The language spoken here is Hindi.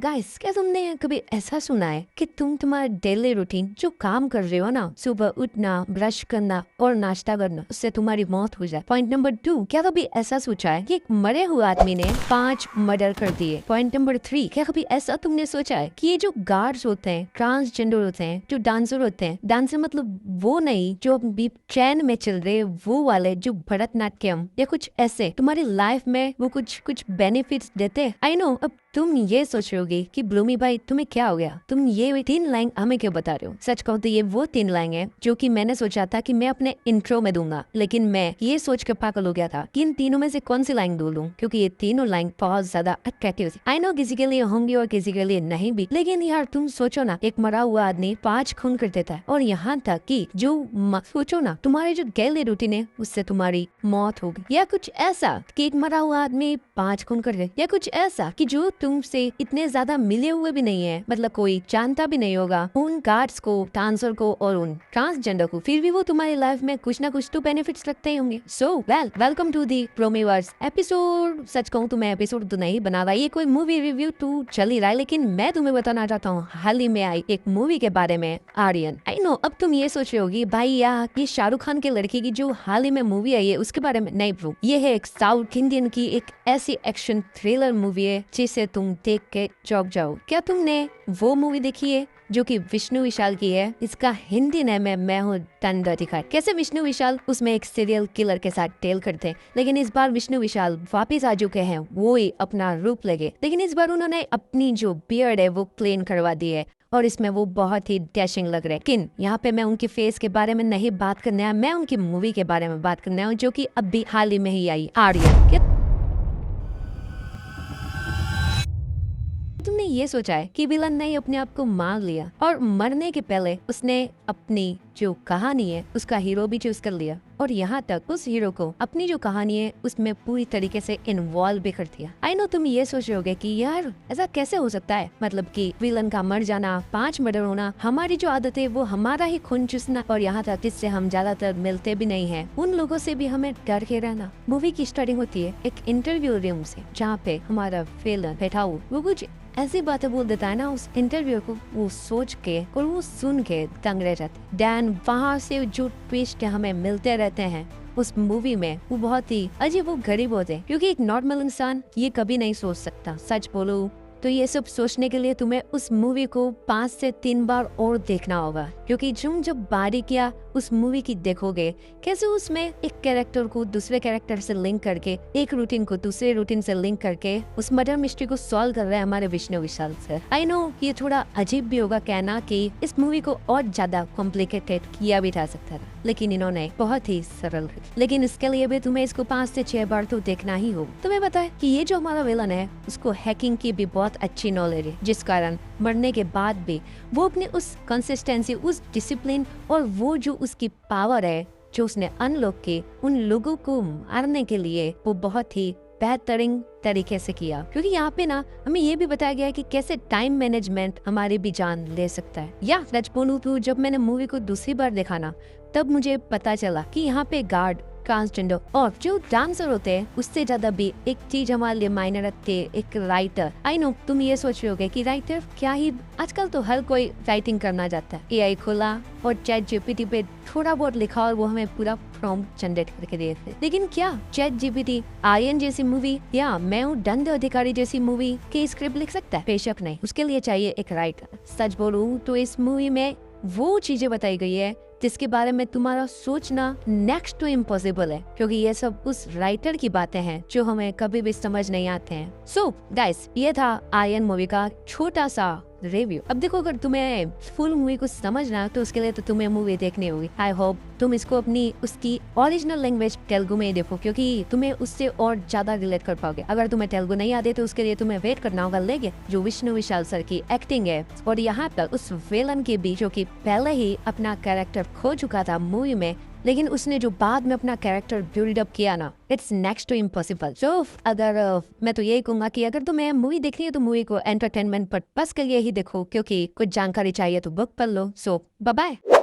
गाइस, क्या तुमने कभी ऐसा सुना है कि तुम्हारा डेली रूटीन जो काम कर रहे हो ना, सुबह उठना, ब्रश करना और नाश्ता करना, उससे तुम्हारी मौत हो जाए। पॉइंट नंबर 2, क्या कभी ऐसा सोचा है कि एक मरे हुए आदमी ने 5 मर्डर कर दिए। पॉइंट नंबर 3, क्या कभी ऐसा तुमने सोचा है कि ये जो गार्ड्स होते हैं, ट्रांसजेंडर होते हैं, जो डांसर होते हैं, डांसर मतलब वो नहीं जो अभी ट्रेंड में चल रहे, वो वाले जो भरतनाट्यम या कुछ ऐसे, तुम्हारी लाइफ में वो कुछ बेनिफिट्स देते। आई नो अब तुम ये सोच रहे होगे कि ब्लूमी भाई तुम्हें क्या हो गया, तुम ये 3 लाइन हमें क्यों बता रहे हो। सच कहूँ तो ये वो 3 लाइन है जो कि मैंने सोचा था कि मैं अपने इंट्रो में दूंगा, लेकिन मैं ये सोच कर पागल हो गया था कि इन तीनों में से कौन सी लाइन दूं, क्योंकि ये तीनों लाइन बहुत ज्यादा अट्रैक्टिव थी। आई नो किसी के लिए होंगी और किसी के लिए नहीं भी, लेकिन यार तुम सोचो ना, एक मरा हुआ आदमी 5 खून कर देता है, और यहाँ तक कि जो सोचो ना, तुम्हारी जो डेली रूटीन है उससे तुम्हारी मौत होगी, या कुछ ऐसा कि एक मरा हुआ आदमी 5 खून कर दे, या कुछ ऐसा कि जो तुमसे इतने ज्यादा मिले हुए भी नहीं है, मतलब कोई जानता भी नहीं होगा उन गार्ड्स को, डांसर को और उन ट्रांसजेंडर को, फिर भी वो तुम्हारी लाइफ में कुछ ना कुछ तो बेनिफिट्स लगते ही होंगे। So welcome to the Promiverse episode. सच कहूँ तो मैं एपिसोड तो नहीं बना रहा, ये कोई मूवी रिव्यू तो चल ही रहा है, लेकिन मैं तुम्हें बताना चाहता हूँ हाल ही में आई एक मूवी के बारे में, आर्यन। आई नो अब तुम ये सोच रहे होगी भाई या ये शाहरुख खान के लड़के की जो हाल ही में मूवी आई है उसके बारे में। नहीं ब्रो, ये है एक साउथ इंडियन की एक ऐसी एक्शन थ्रिलर मूवी है जिसे तुम देख के चौंक जाओ। क्या तुमने वो मूवी देखी है जो कि विष्णु विशाल की है? इसका हिंदी नाम है मैं हूँ दंडधिकारी। कैसे विष्णु विशाल उसमें एक सीरियल किलर के साथ टेल करते हैं, लेकिन इस बार विष्णु विशाल वापिस आ चुके हैं, वो ही अपना रूप लगे, लेकिन इस बार उन्होंने अपनी जो बियर्ड है वो प्लेन करवा दी है और इसमें वो बहुत ही डैशिंग लग रहे हैं। लेकिन यहाँ पे मैं उनके फेस के बारे में नहीं बात करने आया, मैं उनकी मूवी के बारे में बात करने आया जो कि अभी हाल ही में ही आई, आर्यन। तुमने ये सोचा है कि विलन ने अपने आप को मार लिया और मरने के पहले उसने अपनी जो कहानी है उसका हीरो भी चूज कर लिया, और यहाँ तक उस हीरो को अपनी जो कहानी है उसमें पूरी तरीके से इन्वॉल्व भी कर दिया। आई नो तुम ये सोच रहे होगे कि यार ऐसा कैसे हो सकता है, मतलब कि विलन का मर जाना, 5 मर्डर होना, हमारी जो आदत है वो हमारा ही खून चूसना, और यहाँ तक जिससे हम ज्यादातर मिलते भी नहीं है, उन लोगों से भी हमें डर के रहना। मूवी की स्टार्टिंग होती है एक इंटरव्यू रूम से, जहाँ पे हमारा विलन बैठा हुआ वो कुछ ऐसी बातें बोल देता है ना, उस इंटरव्यू को वो सोच के और वो सुन के दंग रह जाते। दैन वहाँ से जो ट्विस्ट हमें मिलते रहते हैं उस मूवी में, वो बहुत ही अजीब, वो गरीब होते हैं, क्योंकि एक नॉर्मल इंसान ये कभी नहीं सोच सकता। सच बोलो तो ये सब सोचने के लिए तुम्हें उस मूवी को 5 से 3 बार और देखना होगा, क्योंकि तुम जब बारीकियां उस मूवी की देखोगे, कैसे उसमें एक कैरेक्टर को दूसरे कैरेक्टर से लिंक करके, एक रूटीन को दूसरे रूटीन से लिंक करके उस मर्डर मिस्ट्री को सॉल्व कर रहे हैं हमारे विष्णु विशाल सर। आई नो ये थोड़ा अजीब भी होगा कहना कि इस मूवी को और ज्यादा कॉम्प्लिकेटेड किया भी जा सकता था, लेकिन इन्होंने बहुत ही सरल, लेकिन इसके लिए भी तुम्हें इसको 5 से 6 बार तो देखना ही होगा। तुम्हें पता है कि ये जो हमारा विलन है उसको हैकिंग की भी बहुत अच्छी नॉलेज है, जिस कारण मरने के बाद भी वो अपने उस कंसिस्टेंसी, उस डिसिप्लिन और वो जो उसकी पावर है जो उसने अनलॉक की, उन लोगों को मारने के लिए वो बहुत ही बेहतरीन तरीके से किया। क्योंकि यहाँ पे ना हमें ये भी बताया गया है कि कैसे टाइम मैनेजमेंट हमारी भी जान ले सकता है। या सच बोलूं तो जब मैंने मूवी को दूसरी बार देखा ना, तब मुझे पता चला कि यहाँ पे गार्ड, ट्रांसजेंडर और जो डांसर होते हैं उससे ज्यादा भी एक चीज हमारे लिए मायने रखते है, एक राइटर। आई नो तुम ये सोच रहे होगे कि राइटर क्या ही, आजकल तो हर कोई राइटिंग करना चाहता है। एआई खोला और चैट जीपीटी पे थोड़ा बहुत लिखा और वो हमें पूरा प्रॉम्प्ट जनरेट करके देते। लेकिन क्या चैट जीपीटी आर्यन जैसी मूवी या मैं हूँ दंडाधिकारी जैसी मूवी की स्क्रिप्ट लिख सकता है? बेशक नहीं, उसके लिए चाहिए एक राइटर। सच बोलूं तो इस मूवी में वो चीजें बताई गई है जिसके बारे में तुम्हारा सोचना नेक्स्ट टू इम्पॉसिबल है, क्योंकि ये सब उस राइटर की बातें हैं जो हमें कभी भी समझ नहीं आते हैं। सो गाइस, ये था आर्यन मूवी का छोटा सा रिव्यू। अब देखो, अगर तुम्हें फुल मूवी को समझना तो उसके लिए तो तुम्हें मूवी देखनी होगी। आई होप तुम इसको अपनी उसकी ओरिजिनल लैंग्वेज तेलुगु में देखो, क्योंकि तुम्हें उससे और ज्यादा रिलेट कर पाओगे। अगर तुम्हें तेलुगु नहीं आते तो उसके लिए तुम्हें वेट करना होगा, लेकिन जो विष्णु विशाल सर की एक्टिंग है और यहाँ तक उस विलन के भी, जो कि पहले ही अपना कैरेक्टर खो चुका था मूवी में, लेकिन उसने जो बाद में अपना कैरेक्टर बिल्ड अप किया ना, इट्स नेक्स्ट टू इम्पॉसिबल। सो अगर मैं तो यही कहूंगा कि अगर तुम्हें मूवी देखनी है तो मूवी को एंटरटेनमेंट पर्पस के लिए ही देखो, क्योंकि कुछ जानकारी चाहिए तो बुक पढ़ लो। सो बाय बाय।